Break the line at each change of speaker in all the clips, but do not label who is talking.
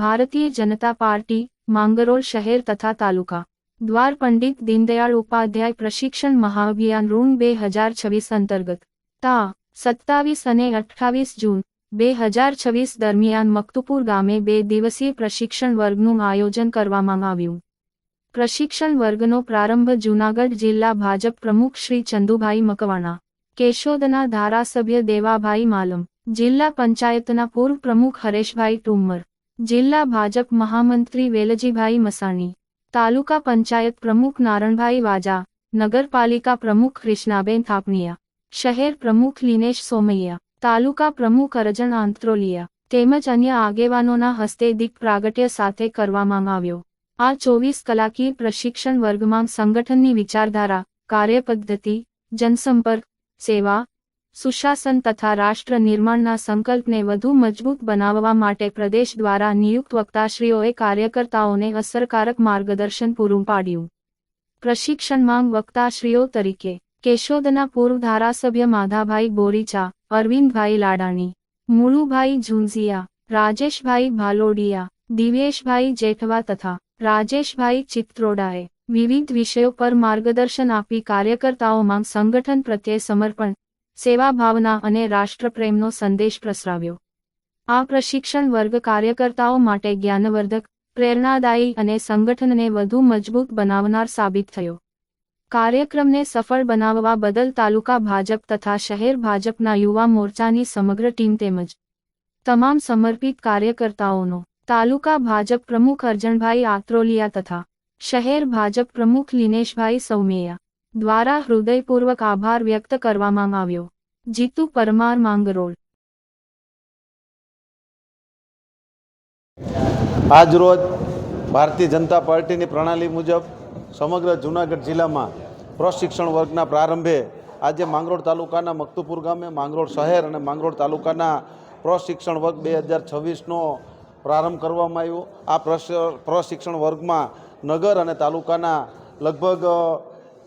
Bharatiya Janata party Mangrol शहर तथा तालुका द्वार पंडित दीनदयाळ उपाध्याय प्रशिक्षण महाअभियान ઋણ 2026 अंतर्गत તા 27 અને 28 જૂન 2026 દરમિયાન મકતુપુર ગામે 2 દિવસીય પ્રશિક્ષણ વર્ગનું આયોજન કરવામાં આવ્યું। પ્રશિક્ષણ વર્ગનો પ્રારંભ જૂનાગઢ જિલ્લા ભાજપ પ્રમુખ શ્રી ચંદુભાઈ મકવાણા, કેશોદના ધારાસભ્ય દેવાભાઈ માલમ, જિલ્લા પંચાયતના પૂર્વ પ્રમુખ હરેશભાઈ ટુમ્મર, જિલ્લા ભાજપ મહામંત્રી વેલજીભાઈ મસાણી, તાલુકા પંચાયત પ્રમુખ નારણભાઈ વાજા, નગરપાલિકા પ્રમુખ કૃષ્ણાબેન થાપણીયા, શહેર પ્રમુખ લિનેશ સોમૈયા, તાલુકા પ્રમુખ અરજણ આંત્રોલિયા તેમજ અન્ય આગેવાનોના હસ્તે દીપ પ્રાગટ્ય સાથે કરવામાં આવ્યો। આ 24 કલાકીય પ્રશિક્ષણ વર્ગમાં સંગઠનની વિચારધારા, કાર્યપદ્ધતિ, જનસંપર્ક, સેવા, સુશાસન તથા રાષ્ટ્ર નિર્માણના સંકલ્પને વધુ મજબૂત બનાવવા માટે પ્રદેશ દ્વારા નિયુક્ત વક્તાશ્રીઓએ કાર્યકર્તાઓને અસરકારક માર્ગદર્શન પૂરું પાડ્યું। પ્રશિક્ષણમાં વક્તાશ્રીઓ તરીકે કેશોદના પૂર્વ ધારાસભ્ય માધાભાઈ બોરીચા, અરવિંદભાઈ લાડાણી, મુળુભાઈ ઝુંઝિયા, રાજેશભાઈ ભાલોડિયા, દિવેશભાઈ જેઠવા તથા રાજેશભાઈ ચિત્રોડાએ વિવિધ વિષયો પર માર્ગદર્શન આપી કાર્યકર્તાઓમાં સંગઠન પ્રત્યે સમર્પણ, સેવા ભાવના અને રાષ્ટ્રપ્રેમનો સંદેશ પ્રસરાવ્યો। આ પ્રશિક્ષણ વર્ગ કાર્યકર્તાઓ માટે જ્ઞાનવર્ધક, પ્રેરણાદાયી અને સંગઠનને વધુ મજબૂત બનાવનાર સાબિત થયો। કાર્યક્રમને સફળ બનાવવા બદલ તાલુકા ભાજપ તથા શહેર ભાજપના યુવા મોરચાની સમગ્ર ટીમ તેમજ તમામ સમર્પિત કાર્યકર્તાઓનો તાલુકા ભાજપ પ્રમુખ અરજણભાઈ આત્રોલિયા તથા શહેર ભાજપ પ્રમુખ લિનેશભાઈ સૌમેયા દ્વારા હૃદયપૂર્વક આભાર વ્યક્ત કરવામાં આવ્યો। જીતુ પરમાર, માંગરોળ।
આજરોજ ભારતીય જનતા પાર્ટીની પ્રણાલી મુજબ સમગ્ર જૂનાગઢ જિલ્લામાં પ્રશિક્ષણ વર્ગના પ્રારંભે આજે માંગરોળ તાલુકાના મકતુપુર ગામે માંગરોળ શહેર અને માંગરોળ તાલુકાના પ્રશિક્ષણ વર્ગ 2026નો પ્રારંભ કરવામાં આવ્યો। આ પ્રશિક્ષણ વર્ગમાં નગર અને તાલુકાના લગભગ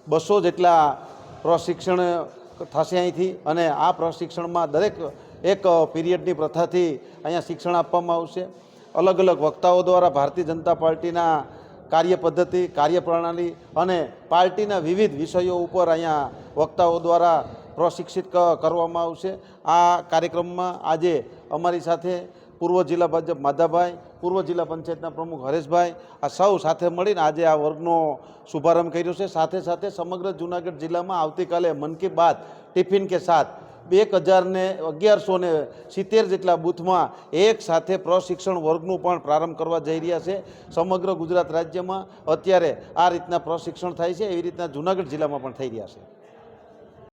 200 જેટલા પ્રશિક્ષણ થશે અહીંથી અને આ પ્રશિક્ષણમાં દરેક એક પીરિયડની પ્રથાથી અહીંયા શિક્ષણ આપવામાં આવશે। અલગ અલગ વક્તાઓ દ્વારા ભારતીય જનતા પાર્ટીના કાર્યપદ્ધતિ, કાર્યપ્રણાલી અને પાર્ટીના વિવિધ વિષયો ઉપર અહીંયા વક્તાઓ દ્વારા પ્રશિક્ષિત કરવામાં આવશે। આ કાર્યક્રમમાં આજે અમારી સાથે પૂર્વ જિલ્લા ભાજપ માધાભાઈ, પૂર્વ જિલ્લા પંચાયતના પ્રમુખ હરેશભાઈ, આ સૌ સાથે મળીને આજે આ વર્ગનો શુભારંભ કર્યો છે। સાથે સાથે સમગ્ર જૂનાગઢ જિલ્લામાં આવતીકાલે મન કી બાત ટિફિન કે સાથ 1170 જેટલા બૂથમાં એક સાથે પ્રશિક્ષણ વર્ગનું પણ પ્રારંભ કરવા જઈ રહ્યા છે। સમગ્ર ગુજરાત રાજ્યમાં અત્યારે આ રીતના પ્રશિક્ષણ થાય છે, એવી રીતના જૂનાગઢ જિલ્લામાં પણ થઈ રહ્યા છે।